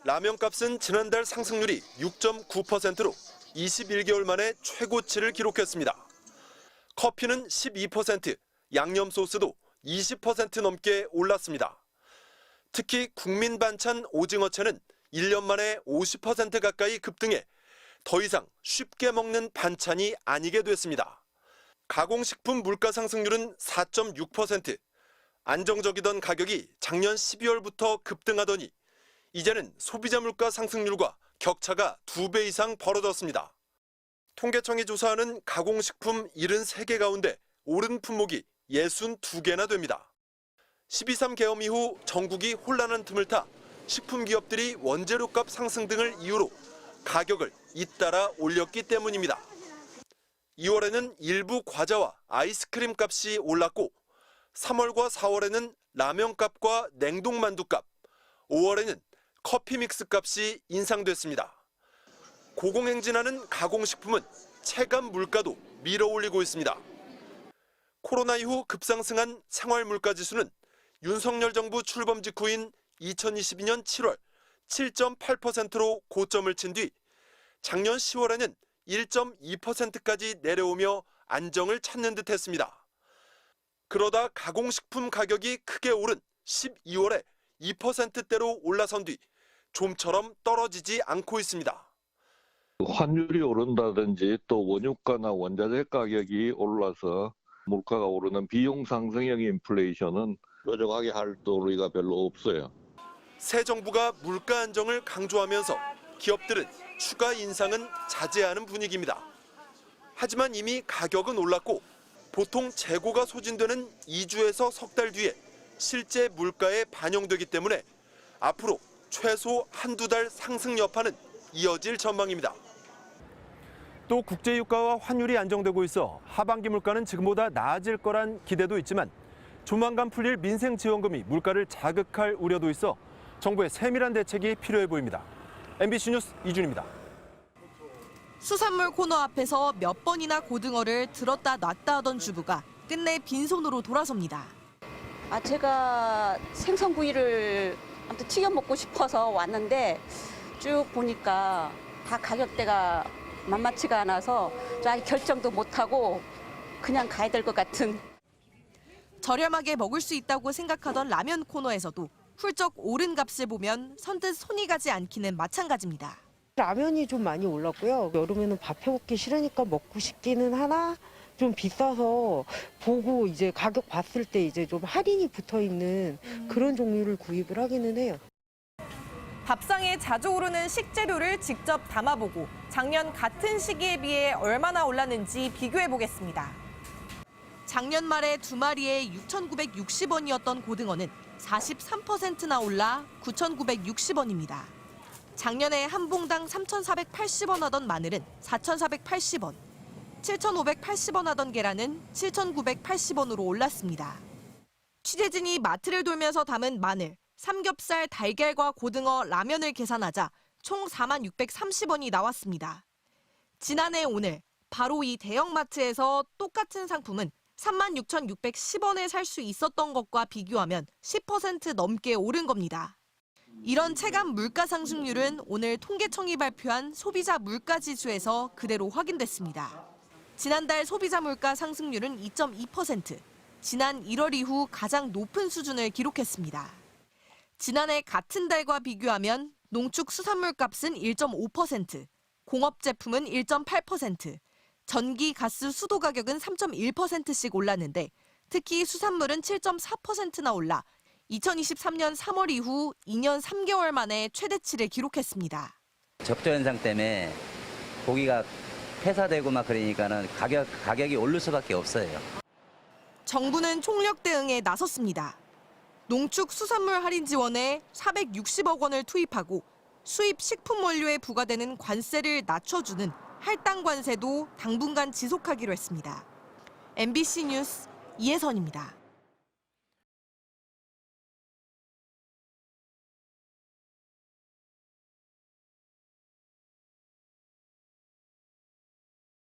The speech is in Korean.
라면값은 지난달 상승률이 6.9%로 21개월 만에 최고치를 기록했습니다. 커피는 12%, 양념 소스도 20% 넘게 올랐습니다. 특히 국민 반찬 오징어채는 1년 만에 50% 가까이 급등해 더 이상 쉽게 먹는 반찬이 아니게 됐습니다. 가공식품 물가 상승률은 4.6%, 안정적이던 가격이 작년 12월부터 급등하더니 이제는 소비자 물가 상승률과 격차가 2배 이상 벌어졌습니다. 통계청이 조사하는 가공식품 73개 가운데 오른 품목이 62개나 됩니다. 12.3 계엄 이후 전국이 혼란한 틈을 타 식품 기업들이 원재료값 상승 등을 이유로 가격을 잇따라 올렸기 때문입니다. 2월에는 일부 과자와 아이스크림 값이 올랐고 3월과 4월에는 라면 값과 냉동 만두 값, 5월에는 커피 믹스 값이 인상됐습니다. 고공행진하는 가공식품은 체감 물가도 밀어올리고 있습니다. 코로나 이후 급상승한 생활물가지수는 윤석열 정부 출범 직후인 2022년 7월 7.8%로 고점을 친 뒤 작년 10월에는 1.2%까지 내려오며 안정을 찾는 듯 했습니다. 그러다 가공식품 가격이 크게 오른 12월에 2%대로 올라선 뒤 좀처럼 떨어지지 않고 있습니다. 환율이 오른다든지 또 원유가나 원자재 가격이 올라서 물가가 오르는 비용 상승형 인플레이션은 뾰족하게 할 도리가 별로 없어요. 새 정부가 물가 안정을 강조하면서 기업들은 추가 인상은 자제하는 분위기입니다. 하지만 이미 가격은 올랐고 보통 재고가 소진되는 2주에서 석 달 뒤에 실제 물가에 반영되기 때문에 앞으로 최소 한두 달 상승 여파는 이어질 전망입니다. 또 국제유가와 환율이 안정되고 있어 하반기 물가는 지금보다 나아질 거란 기대도 있지만 조만간 풀릴 민생지원금이 물가를 자극할 우려도 있어 정부의 세밀한 대책이 필요해 보입니다. MBC 뉴스 이준입니다. 수산물 코너 앞에서 몇 번이나 고등어를 들었다 놨다 하던 주부가 끝내 빈손으로 돌아섭니다. 제가 생선구이를 아무튼 튀겨 먹고 싶어서 왔는데 쭉 보니까 다 가격대가 만만치가 않아서 아직 결정도 못하고 그냥 가야 될 것 같은. 저렴하게 먹을 수 있다고 생각하던 라면 코너에서도 훌쩍 오른 값을 보면 선뜻 손이 가지 않기는 마찬가지입니다. 라면이 좀 많이 올랐고요. 여름에는 밥 해먹기 싫으니까 먹고 싶기는 하나 좀 비싸서 보고 이제 가격 봤을 때 이제 좀 할인이 붙어 있는 그런 종류를 구입을 하기는 해요. 밥상에 자주 오르는 식재료를 직접 담아보고 작년 같은 시기에 비해 얼마나 올랐는지 비교해 보겠습니다. 작년 말에 두 마리에 6,960원이었던 고등어는 43%나 올라 9,960원입니다. 작년에 한 봉당 3,480원 하던 마늘은 4,480원, 7,580원 하던 계란은 7,980원으로 올랐습니다. 취재진이 마트를 돌면서 담은 마늘, 삼겹살, 달걀과 고등어, 라면을 계산하자 총 4630원이 나왔습니다. 지난해 오늘 바로 이 대형마트에서 똑같은 상품은 36,610원에 살 수 있었던 것과 비교하면 10% 넘게 오른 겁니다. 이런 체감 물가 상승률은 오늘 통계청이 발표한 소비자 물가지수에서 그대로 확인됐습니다. 지난달 소비자 물가 상승률은 2.2%, 지난 1월 이후 가장 높은 수준을 기록했습니다. 지난해 같은 달과 비교하면 농축 수산물 값은 1.5%, 공업 제품은 1.8%, 전기, 가스, 수도 가격은 3.1%씩 올랐는데 특히 수산물은 7.4%나 올라 2023년 3월 이후 2년 3개월 만에 최대치를 기록했습니다. 적조 현상 때문에 고기가 폐사되고 막 그러니까는 가격이 오를 수밖에 없어요. 정부는 총력 대응에 나섰습니다. 농축 수산물 할인 지원에 460억 원을 투입하고 수입 식품 원료에 부과되는 관세를 낮춰주는 할당 관세도 당분간 지속하기로 했습니다. MBC 뉴스 이혜선입니다.